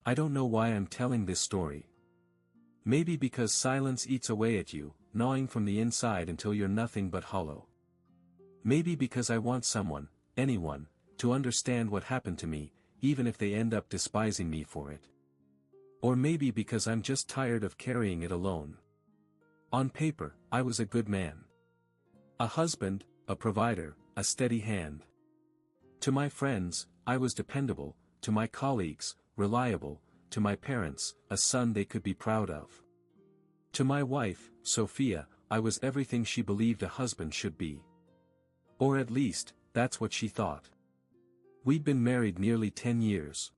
I don't know why I'm telling this story. Maybe because silence eats away at you, gnawing from the inside until you're nothing but hollow. Maybe because I want someone, anyone, to understand what happened to me, even if they end up despising me for it. Or maybe because I'm just tired of carrying it alone. On paper, I was a good man. A husband, a provider, a steady hand. To my friends, I was dependable, to my colleagues, reliable, to my parents, a son they could be proud of. To my wife, Sophia, I was everything she believed a husband should be. Or at least, that's what she thought. We'd been married nearly 10 years.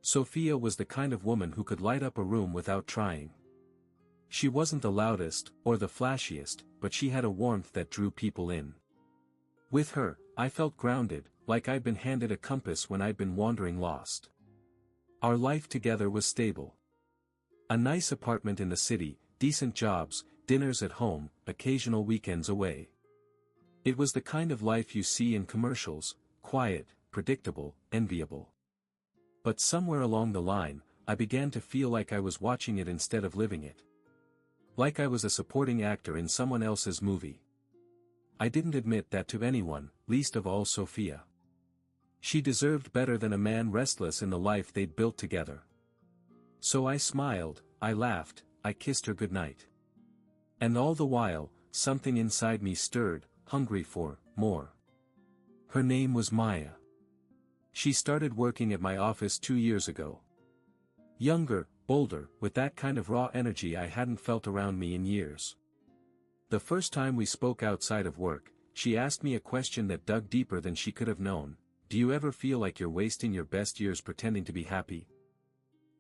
Sophia was the kind of woman who could light up a room without trying. She wasn't the loudest, or the flashiest, but she had a warmth that drew people in. With her, I felt grounded, like I'd been handed a compass when I'd been wandering lost. Our life together was stable. A nice apartment in the city, decent jobs, dinners at home, occasional weekends away. It was the kind of life you see in commercials, quiet, predictable, enviable. But somewhere along the line, I began to feel like I was watching it instead of living it. Like I was a supporting actor in someone else's movie. I didn't admit that to anyone, least of all Sophia. She deserved better than a man restless in the life they'd built together. So I smiled, I laughed, I kissed her goodnight. And all the while, something inside me stirred, hungry for more. Her name was Maya. She started working at my office 2 years ago. Younger, bolder, with that kind of raw energy I hadn't felt around me in years. The first time we spoke outside of work, she asked me a question that dug deeper than she could have known. Do you ever feel like you're wasting your best years pretending to be happy?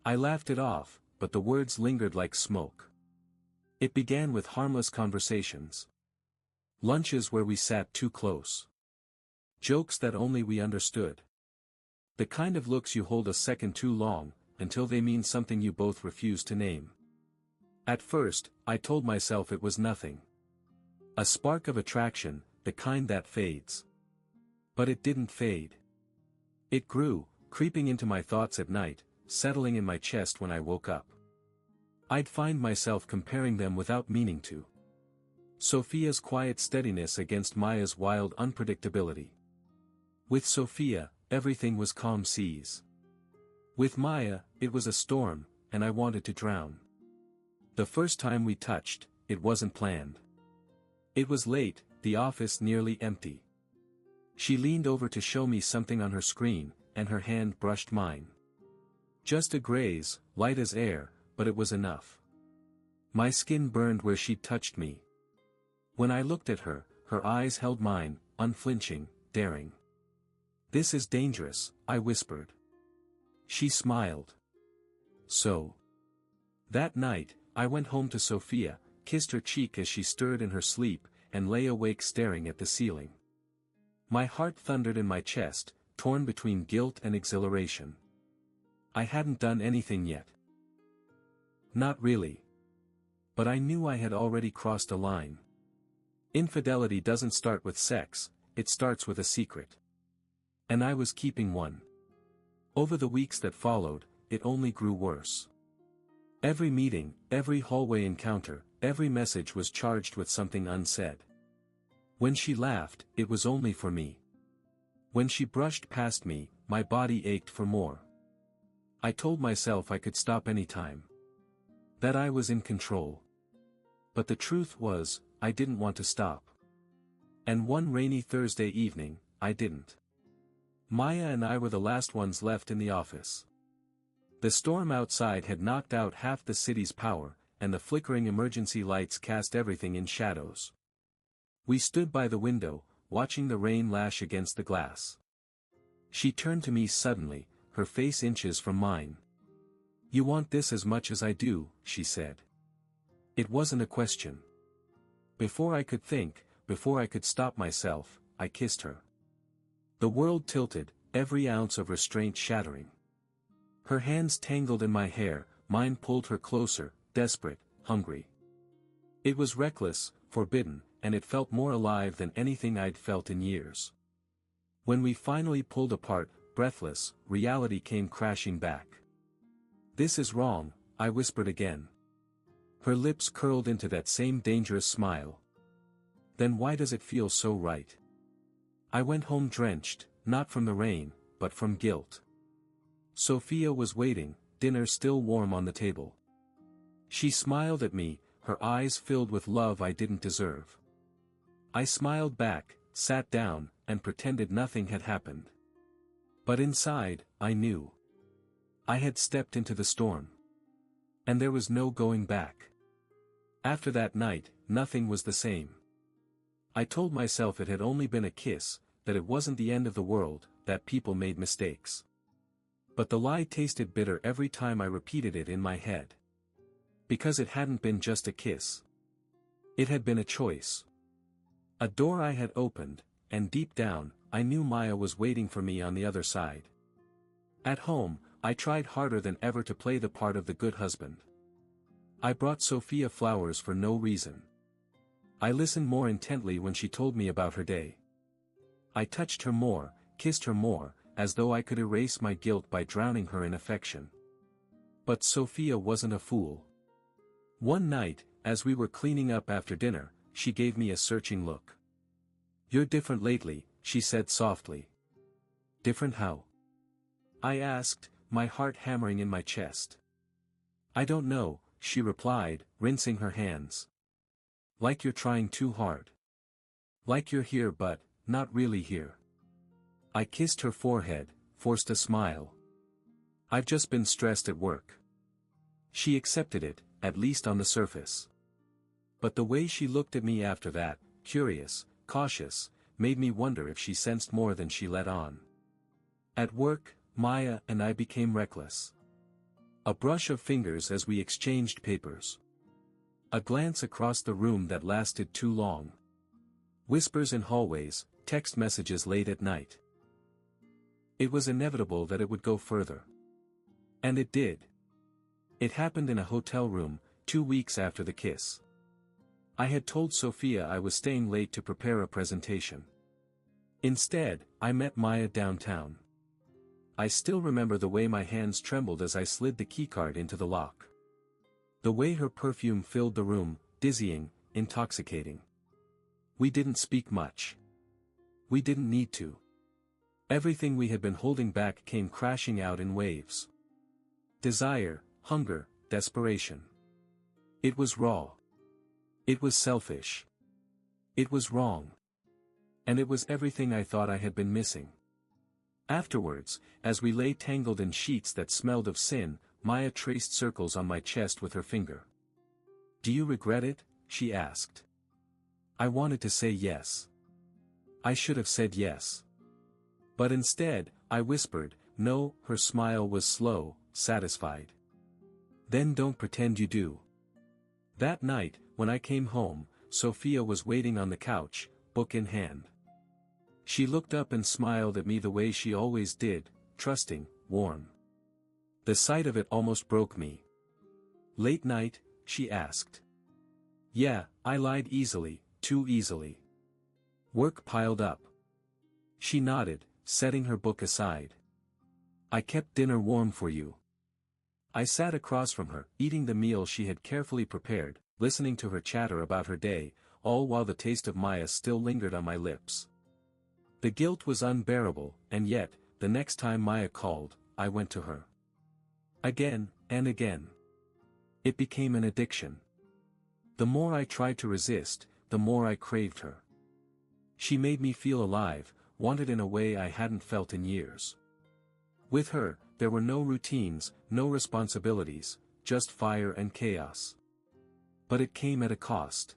I laughed it off, but the words lingered like smoke. It began with harmless conversations. Lunches where we sat too close. Jokes that only we understood. The kind of looks you hold a second too long, until they mean something you both refuse to name. At first, I told myself it was nothing. A spark of attraction, the kind that fades. But it didn't fade. It grew, creeping into my thoughts at night, settling in my chest when I woke up. I'd find myself comparing them without meaning to. Sophia's quiet steadiness against Maya's wild unpredictability. With Sophia, everything was calm seas. With Maya, it was a storm, and I wanted to drown. The first time we touched, it wasn't planned. It was late, the office nearly empty. She leaned over to show me something on her screen, and her hand brushed mine. Just a graze, light as air, but it was enough. My skin burned where she'd touched me. When I looked at her, her eyes held mine, unflinching, daring. "This is dangerous," I whispered. She smiled. So. That night, I went home to Sophia, kissed her cheek as she stirred in her sleep, and lay awake staring at the ceiling. My heart thundered in my chest, torn between guilt and exhilaration. I hadn't done anything yet. Not really. But I knew I had already crossed a line. Infidelity doesn't start with sex, it starts with a secret. And I was keeping one. Over the weeks that followed, it only grew worse. Every meeting, every hallway encounter, every message was charged with something unsaid. When she laughed, it was only for me. When she brushed past me, my body ached for more. I told myself I could stop anytime. That I was in control. But the truth was, I didn't want to stop. And one rainy Thursday evening, I didn't. Maya and I were the last ones left in the office. The storm outside had knocked out half the city's power, and the flickering emergency lights cast everything in shadows. We stood by the window, watching the rain lash against the glass. She turned to me suddenly, her face inches from mine. "You want this as much as I do," she said. It wasn't a question. Before I could think, before I could stop myself, I kissed her. The world tilted, every ounce of restraint shattering. Her hands tangled in my hair, mine pulled her closer, desperate, hungry. It was reckless, forbidden, and it felt more alive than anything I'd felt in years. When we finally pulled apart, breathless, reality came crashing back. This is wrong, I whispered again. Her lips curled into that same dangerous smile. Then why does it feel so right? I went home drenched, not from the rain, but from guilt. Sophia was waiting, dinner still warm on the table. She smiled at me, her eyes filled with love I didn't deserve. I smiled back, sat down, and pretended nothing had happened. But inside, I knew. I had stepped into the storm. And there was no going back. After that night, nothing was the same. I told myself it had only been a kiss, that it wasn't the end of the world, that people made mistakes. But the lie tasted bitter every time I repeated it in my head. Because it hadn't been just a kiss. It had been a choice. A door I had opened, and deep down, I knew Maya was waiting for me on the other side. At home, I tried harder than ever to play the part of the good husband. I brought Sophia flowers for no reason. I listened more intently when she told me about her day. I touched her more, kissed her more, as though I could erase my guilt by drowning her in affection. But Sophia wasn't a fool. One night, as we were cleaning up after dinner, she gave me a searching look. "You're different lately," she said softly. "Different how?" I asked, my heart hammering in my chest. "I don't know," she replied, rinsing her hands. "Like you're trying too hard. Like you're here but, not really here." I kissed her forehead, forced a smile. "I've just been stressed at work." She accepted it, at least on the surface. But the way she looked at me after that, curious, cautious, made me wonder if she sensed more than she let on. At work, Maya and I became reckless. A brush of fingers as we exchanged papers. A glance across the room that lasted too long. Whispers in hallways, text messages late at night. It was inevitable that it would go further. And it did. It happened in a hotel room, 2 weeks after the kiss. I had told Sophia I was staying late to prepare a presentation. Instead, I met Maya downtown. I still remember the way my hands trembled as I slid the keycard into the lock. The way her perfume filled the room, dizzying, intoxicating. We didn't speak much. We didn't need to. Everything we had been holding back came crashing out in waves. Desire, hunger, desperation. It was raw. It was selfish. It was wrong. And it was everything I thought I had been missing. Afterwards, as we lay tangled in sheets that smelled of sin, Maya traced circles on my chest with her finger. "Do you regret it?" she asked. I wanted to say yes. I should have said yes. But instead, I whispered, "No." Her smile was slow, satisfied. "Then don't pretend you do." That night, when I came home, Sophia was waiting on the couch, book in hand. She looked up and smiled at me the way she always did, trusting, warm. The sight of it almost broke me. "Late night?" she asked. "Yeah," I lied easily, too easily. "Work piled up." She nodded, setting her book aside. "I kept dinner warm for you." I sat across from her, eating the meal she had carefully prepared, listening to her chatter about her day, all while the taste of Maya still lingered on my lips. The guilt was unbearable, and yet, the next time Maya called, I went to her. Again, and again. It became an addiction. The more I tried to resist, the more I craved her. She made me feel alive, wanted in a way I hadn't felt in years. With her, there were no routines, no responsibilities, just fire and chaos. But it came at a cost.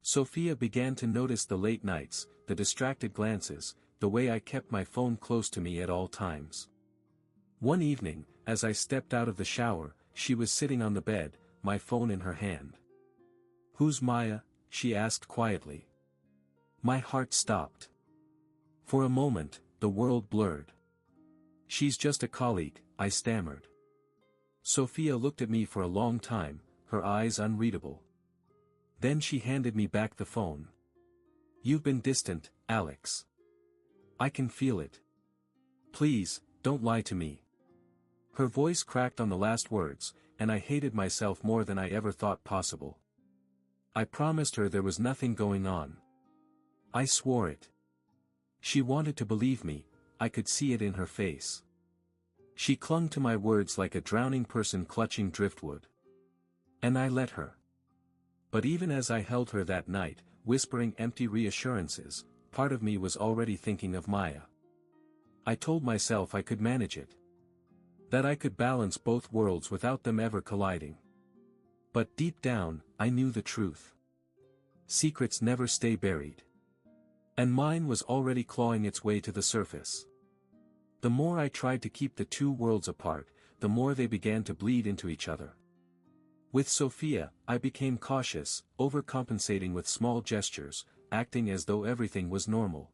Sophia began to notice the late nights, the distracted glances, the way I kept my phone close to me at all times. One evening, as I stepped out of the shower, she was sitting on the bed, my phone in her hand. "Who's Maya?" she asked quietly. My heart stopped. For a moment, the world blurred. "She's just a colleague," I stammered. Sophia looked at me for a long time, her eyes unreadable. Then she handed me back the phone. "You've been distant, Alex. I can feel it. Please, don't lie to me." Her voice cracked on the last words, and I hated myself more than I ever thought possible. I promised her there was nothing going on. I swore it. She wanted to believe me, I could see it in her face. She clung to my words like a drowning person clutching driftwood. And I let her. But even as I held her that night, whispering empty reassurances, part of me was already thinking of Maya. I told myself I could manage it. That I could balance both worlds without them ever colliding. But deep down, I knew the truth. Secrets never stay buried. And mine was already clawing its way to the surface. The more I tried to keep the two worlds apart, the more they began to bleed into each other. With Sophia, I became cautious, overcompensating with small gestures, acting as though everything was normal.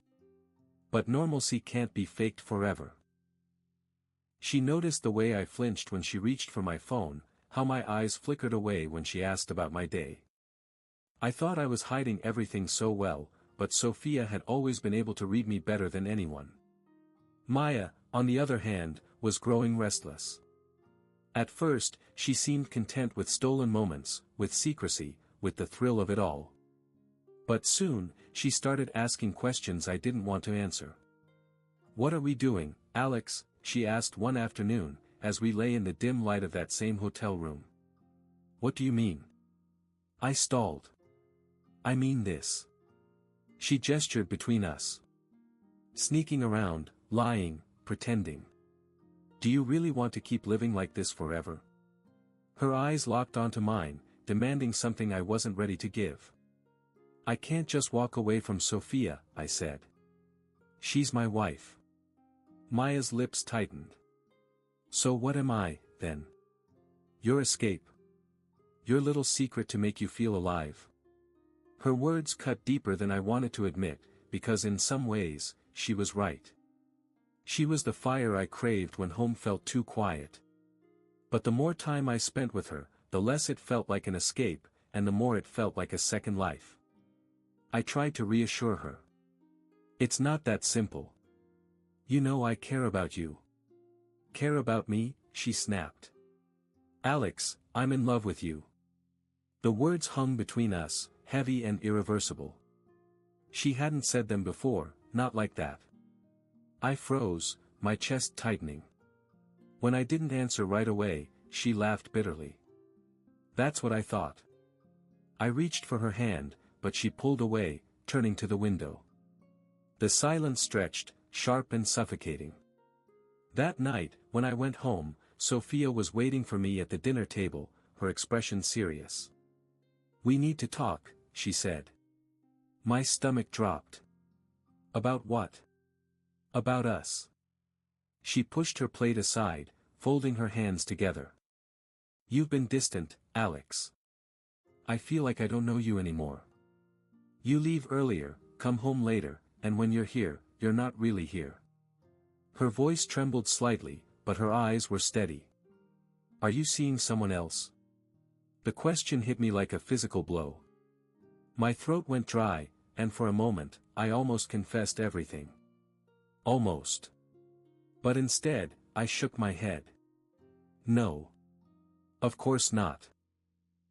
But normalcy can't be faked forever. She noticed the way I flinched when she reached for my phone, how my eyes flickered away when she asked about my day. I thought I was hiding everything so well, but Sophia had always been able to read me better than anyone. Maya, on the other hand, was growing restless. At first, she seemed content with stolen moments, with secrecy, with the thrill of it all. But soon, she started asking questions I didn't want to answer. "What are we doing, Alex?" she asked one afternoon, as we lay in the dim light of that same hotel room. "What do you mean?" I stalled. "I mean this." She gestured between us. "Sneaking around, lying, pretending. Do you really want to keep living like this forever?" Her eyes locked onto mine, demanding something I wasn't ready to give. "I can't just walk away from Sophia," I said. "She's my wife." Maya's lips tightened. "So what am I, then?" "Your escape. Your little secret to make you feel alive." Her words cut deeper than I wanted to admit, because in some ways, she was right. She was the fire I craved when home felt too quiet. But the more time I spent with her, the less it felt like an escape, and the more it felt like a second life. I tried to reassure her. "It's not that simple. You know I care about you." "Care about me?" she snapped. "Alex, I'm in love with you." The words hung between us, heavy and irreversible. She hadn't said them before, not like that. I froze, my chest tightening. When I didn't answer right away, she laughed bitterly. "That's what I thought." I reached for her hand, but she pulled away, turning to the window. The silence stretched, sharp and suffocating. That night, when I went home, Sophia was waiting for me at the dinner table, her expression serious. "We need to talk," she said. My stomach dropped. "About what?" "About us." She pushed her plate aside, folding her hands together. "You've been distant, Alex. I feel like I don't know you anymore. You leave earlier, come home later, and when you're here, you're not really here." Her voice trembled slightly, but her eyes were steady. "Are you seeing someone else?" The question hit me like a physical blow. My throat went dry, and for a moment, I almost confessed everything. Almost. But instead, I shook my head. "No. Of course not."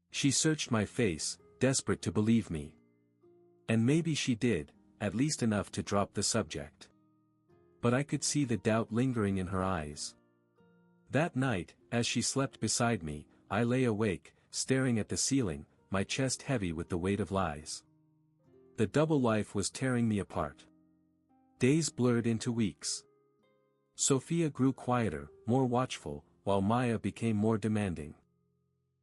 She searched my face, desperate to believe me. And maybe she did, at least enough to drop the subject. But I could see the doubt lingering in her eyes. That night, as she slept beside me, I lay awake, staring at the ceiling, my chest heavy with the weight of lies. The double life was tearing me apart. Days blurred into weeks. Sophia grew quieter, more watchful, while Maya became more demanding.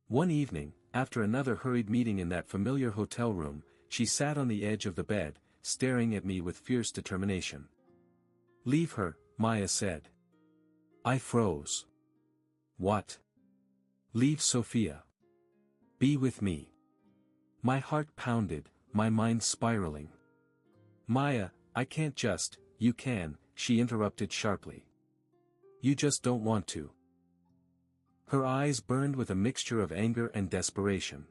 One evening, after another hurried meeting in that familiar hotel room, she sat on the edge of the bed, staring at me with fierce determination. "Leave her," Maya said. I froze. "What?" "Leave Sophia. Be with me." My heart pounded, my mind spiraling. "Maya, I can't just." "You can," she interrupted sharply. "You just don't want to." Her eyes burned with a mixture of anger and desperation.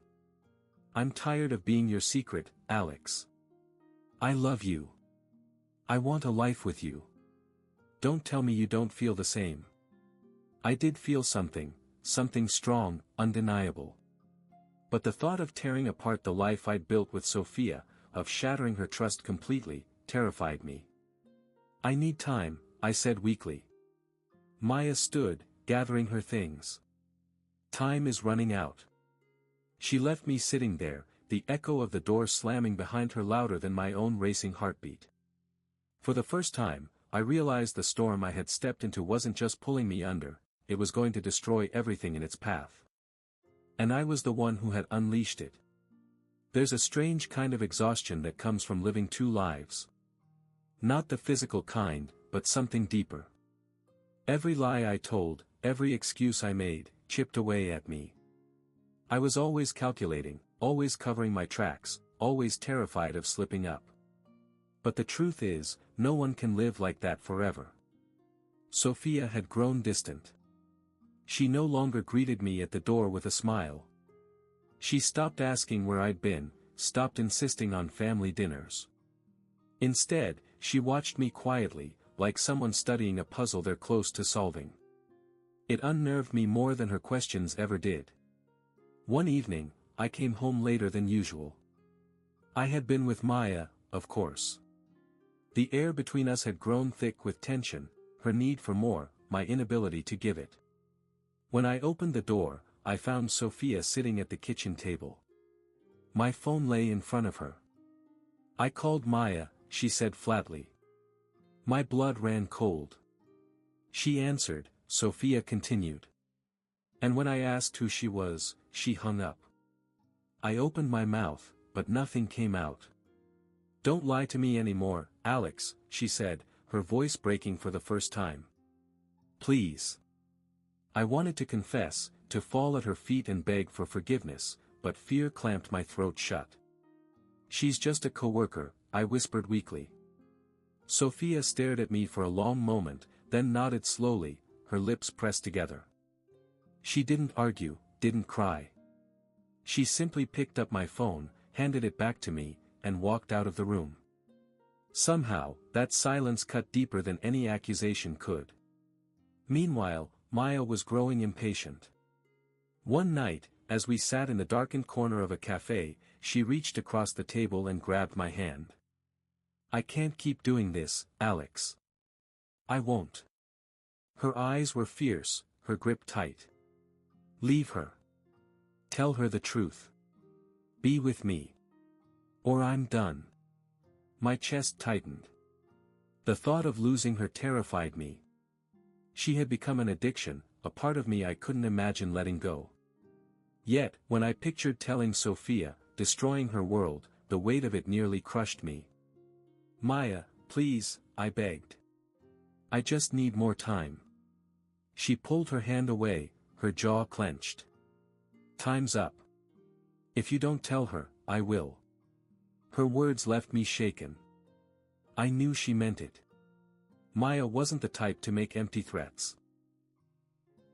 "I'm tired of being your secret, Alex. I love you. I want a life with you. Don't tell me you don't feel the same." I did feel something, something strong, undeniable. But the thought of tearing apart the life I'd built with Sophia, of shattering her trust completely, terrified me. I need time, I said weakly. Maya stood, gathering her things. Time is running out. She left me sitting there, the echo of the door slamming behind her louder than my own racing heartbeat. For the first time, I realized the storm I had stepped into wasn't just pulling me under, it was going to destroy everything in its path. And I was the one who had unleashed it. There's a strange kind of exhaustion that comes from living two lives. Not the physical kind, but something deeper. Every lie I told, every excuse I made, chipped away at me. I was always calculating, always covering my tracks, always terrified of slipping up. But the truth is, no one can live like that forever. Sophia had grown distant. She no longer greeted me at the door with a smile. She stopped asking where I'd been, stopped insisting on family dinners. Instead, she watched me quietly, like someone studying a puzzle they're close to solving. It unnerved me more than her questions ever did. One evening, I came home later than usual. I had been with Maya, of course. The air between us had grown thick with tension, her need for more, my inability to give it. When I opened the door, I found Sophia sitting at the kitchen table. My phone lay in front of her. I called Maya, she said flatly. My blood ran cold. She answered, Sophia continued. And when I asked who she was, she hung up. I opened my mouth, but nothing came out. Don't lie to me anymore, Alex, she said, her voice breaking for the first time. Please. I wanted to confess, to fall at her feet and beg for forgiveness, but fear clamped my throat shut. She's just a coworker, I whispered weakly. Sophia stared at me for a long moment, then nodded slowly, her lips pressed together. She didn't argue, didn't cry. She simply picked up my phone, handed it back to me, and walked out of the room. Somehow, that silence cut deeper than any accusation could. Meanwhile, Maya was growing impatient. One night, as we sat in the darkened corner of a cafe, she reached across the table and grabbed my hand. I can't keep doing this, Alex. I won't. Her eyes were fierce, her grip tight. Leave her. Tell her the truth. Be with me. Or I'm done. My chest tightened. The thought of losing her terrified me. She had become an addiction, a part of me I couldn't imagine letting go. Yet, when I pictured telling Sophia, destroying her world, the weight of it nearly crushed me. Maya, please, I begged. I just need more time. She pulled her hand away, her jaw clenched. Time's up. If you don't tell her, I will. Her words left me shaken. I knew she meant it. Maya wasn't the type to make empty threats.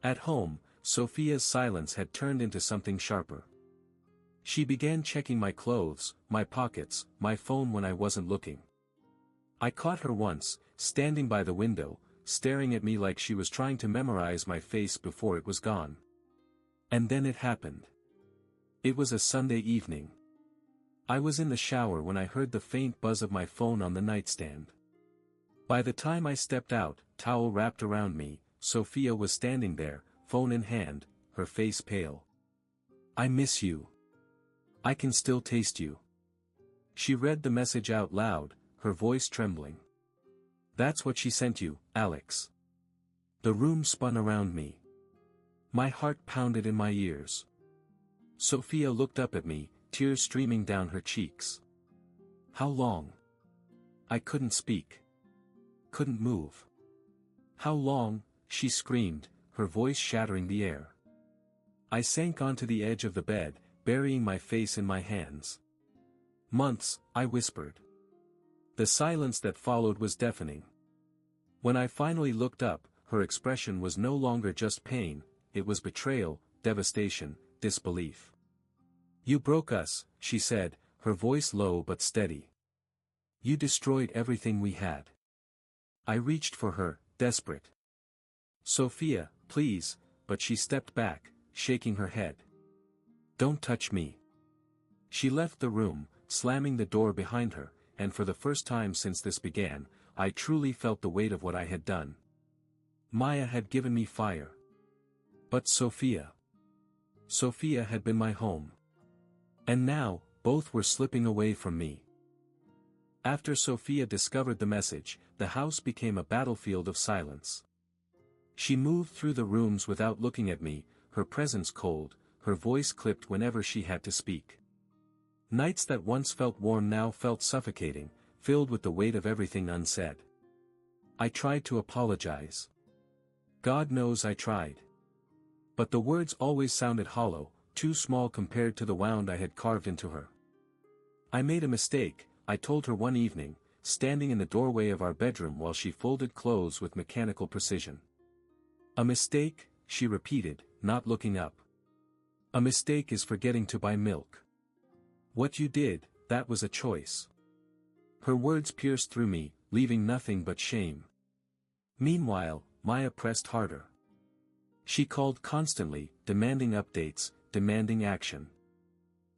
At home, Sophia's silence had turned into something sharper. She began checking my clothes, my pockets, my phone when I wasn't looking. I caught her once, standing by the window, staring at me like she was trying to memorize my face before it was gone. And then it happened. It was a Sunday evening. I was in the shower when I heard the faint buzz of my phone on the nightstand. By the time I stepped out, towel wrapped around me, Sophia was standing there, phone in hand, her face pale. I miss you. I can still taste you. She read the message out loud, her voice trembling. That's what she sent you, Alex. The room spun around me. My heart pounded in my ears. Sophia looked up at me, tears streaming down her cheeks. How long? I couldn't speak. Couldn't move. How long? She screamed, her voice shattering the air. I sank onto the edge of the bed, burying my face in my hands. Months, I whispered. The silence that followed was deafening. When I finally looked up, her expression was no longer just pain, it was betrayal, devastation, disbelief. You broke us, she said, her voice low but steady. You destroyed everything we had. I reached for her, desperate. "Sophia, please," but she stepped back, shaking her head. "Don't touch me." She left the room, slamming the door behind her, and for the first time since this began, I truly felt the weight of what I had done. Maya had given me fire. But Sophia had been my home. And now, both were slipping away from me. After Sophia discovered the message, the house became a battlefield of silence. She moved through the rooms without looking at me, her presence cold, her voice clipped whenever she had to speak. Nights that once felt warm now felt suffocating, filled with the weight of everything unsaid. I tried to apologize. God knows I tried. But the words always sounded hollow, too small compared to the wound I had carved into her. I made a mistake, I told her one evening, standing in the doorway of our bedroom while she folded clothes with mechanical precision. "A mistake," she repeated, not looking up. "A mistake is forgetting to buy milk. What you did, that was a choice." Her words pierced through me, leaving nothing but shame. Meanwhile, Maya pressed harder. She called constantly, demanding updates, demanding action.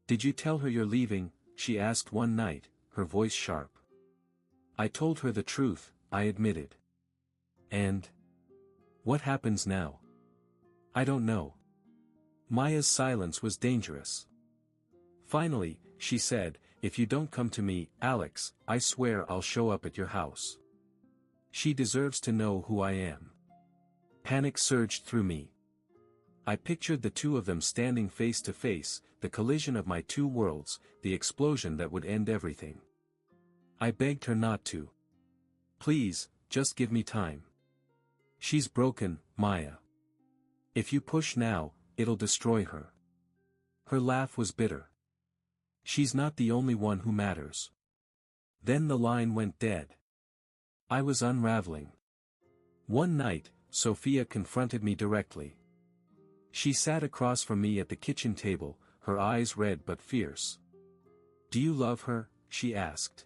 "Did you tell her you're leaving?" she asked one night, her voice sharp. I told her the truth, I admitted. "And what happens now?" "I don't know." Maya's silence was dangerous. Finally, she said, "If you don't come to me, Alex, I swear I'll show up at your house." She deserves to know who I am. Panic surged through me. I pictured the two of them standing face to face, the collision of my two worlds, the explosion that would end everything. I begged her not to. "Please, just give me time. She's broken, Maya. If you push now, it'll destroy her." Her laugh was bitter. "She's not the only one who matters." Then the line went dead. I was unraveling. One night, Sophia confronted me directly. She sat across from me at the kitchen table, her eyes red but fierce. "Do you love her?" she asked.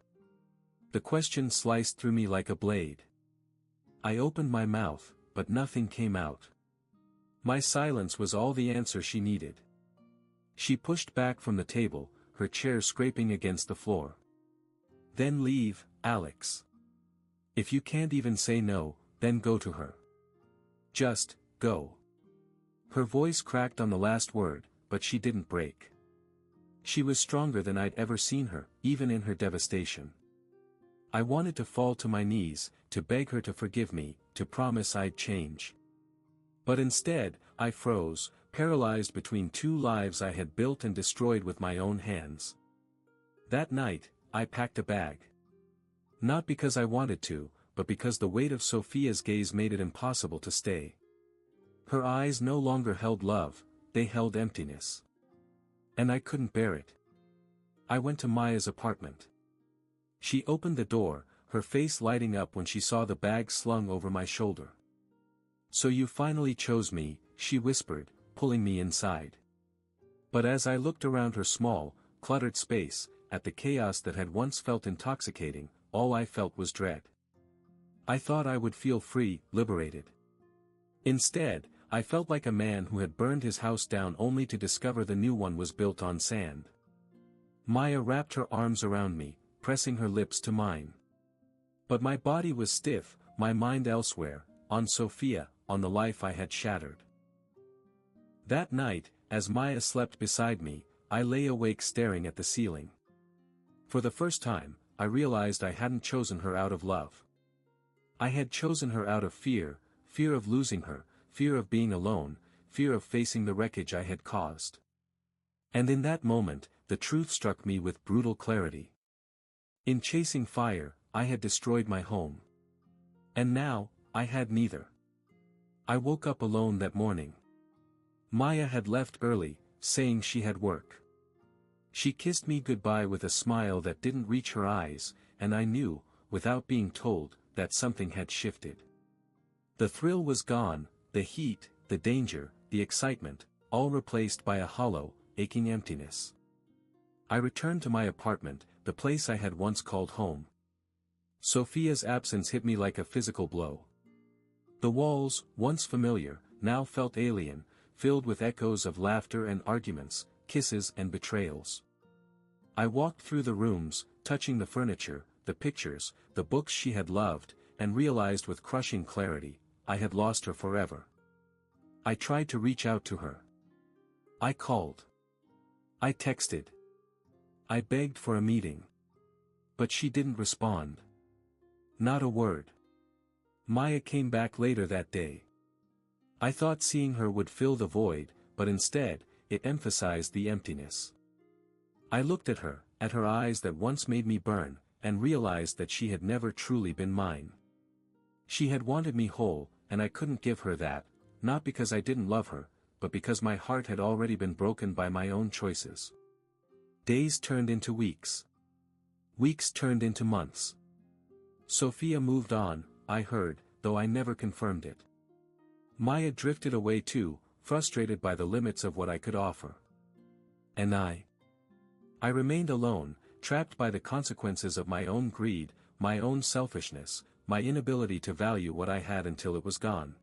The question sliced through me like a blade. I opened my mouth, but nothing came out. My silence was all the answer she needed. She pushed back from the table, her chair scraping against the floor. "Then leave, Alex. If you can't even say no, then go to her. Just, go." Her voice cracked on the last word, but she didn't break. She was stronger than I'd ever seen her, even in her devastation. I wanted to fall to my knees, to beg her to forgive me, to promise I'd change. But instead, I froze, paralyzed between two lives I had built and destroyed with my own hands. That night, I packed a bag. Not because I wanted to, but because the weight of Sophia's gaze made it impossible to stay. Her eyes no longer held love, they held emptiness. And I couldn't bear it. I went to Maya's apartment. She opened the door, her face lighting up when she saw the bag slung over my shoulder. "So you finally chose me," she whispered, pulling me inside. But as I looked around her small, cluttered space, at the chaos that had once felt intoxicating, all I felt was dread. I thought I would feel free, liberated. Instead, I felt like a man who had burned his house down only to discover the new one was built on sand. Maya wrapped her arms around me, pressing her lips to mine. But my body was stiff, my mind elsewhere, on Sophia, on the life I had shattered. That night, as Maya slept beside me, I lay awake staring at the ceiling. For the first time, I realized I hadn't chosen her out of love. I had chosen her out of fear, fear of losing her, fear of being alone, fear of facing the wreckage I had caused. And in that moment, the truth struck me with brutal clarity. In chasing fire, I had destroyed my home. And now, I had neither. I woke up alone that morning. Maya had left early, saying she had work. She kissed me goodbye with a smile that didn't reach her eyes, and I knew, without being told, that something had shifted. The thrill was gone, the heat, the danger, the excitement, all replaced by a hollow, aching emptiness. I returned to my apartment, the place I had once called home. Sophia's absence hit me like a physical blow. The walls, once familiar, now felt alien, filled with echoes of laughter and arguments, kisses and betrayals. I walked through the rooms, touching the furniture, the pictures, the books she had loved, and realized with crushing clarity, I had lost her forever. I tried to reach out to her. I called. I texted. I begged for a meeting. But she didn't respond. Not a word. Maya came back later that day. I thought seeing her would fill the void, but instead, it emphasized the emptiness. I looked at her eyes that once made me burn, and realized that she had never truly been mine. She had wanted me whole, and I couldn't give her that, not because I didn't love her, but because my heart had already been broken by my own choices. Days turned into weeks. Weeks turned into months. Sophia moved on, I heard, though I never confirmed it. Maya drifted away too, frustrated by the limits of what I could offer. And I remained alone, trapped by the consequences of my own greed, my own selfishness, my inability to value what I had until it was gone.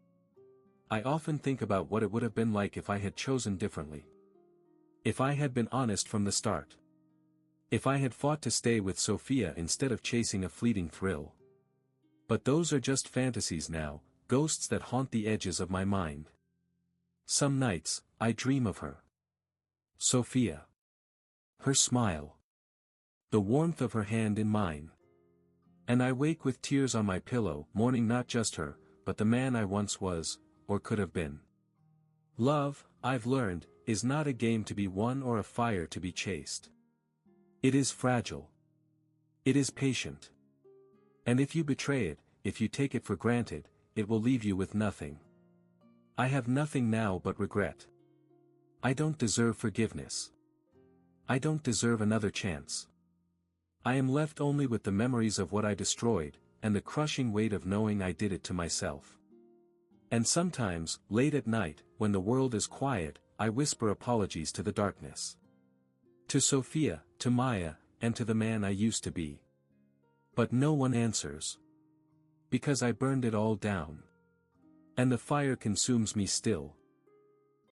I often think about what it would have been like if I had chosen differently. If I had been honest from the start. If I had fought to stay with Sophia instead of chasing a fleeting thrill. But those are just fantasies now, ghosts that haunt the edges of my mind. Some nights, I dream of her. Sophia. Her smile. The warmth of her hand in mine. And I wake with tears on my pillow, mourning not just her, but the man I once was, or could have been. Love, I've learned, is not a game to be won or a fire to be chased. It is fragile. It is patient. And if you betray it, if you take it for granted, it will leave you with nothing. I have nothing now but regret. I don't deserve forgiveness. I don't deserve another chance. I am left only with the memories of what I destroyed, and the crushing weight of knowing I did it to myself. And sometimes, late at night, when the world is quiet, I whisper apologies to the darkness. To Sophia, to Maya, and to the man I used to be. But no one answers. Because I burned it all down. And the fire consumes me still.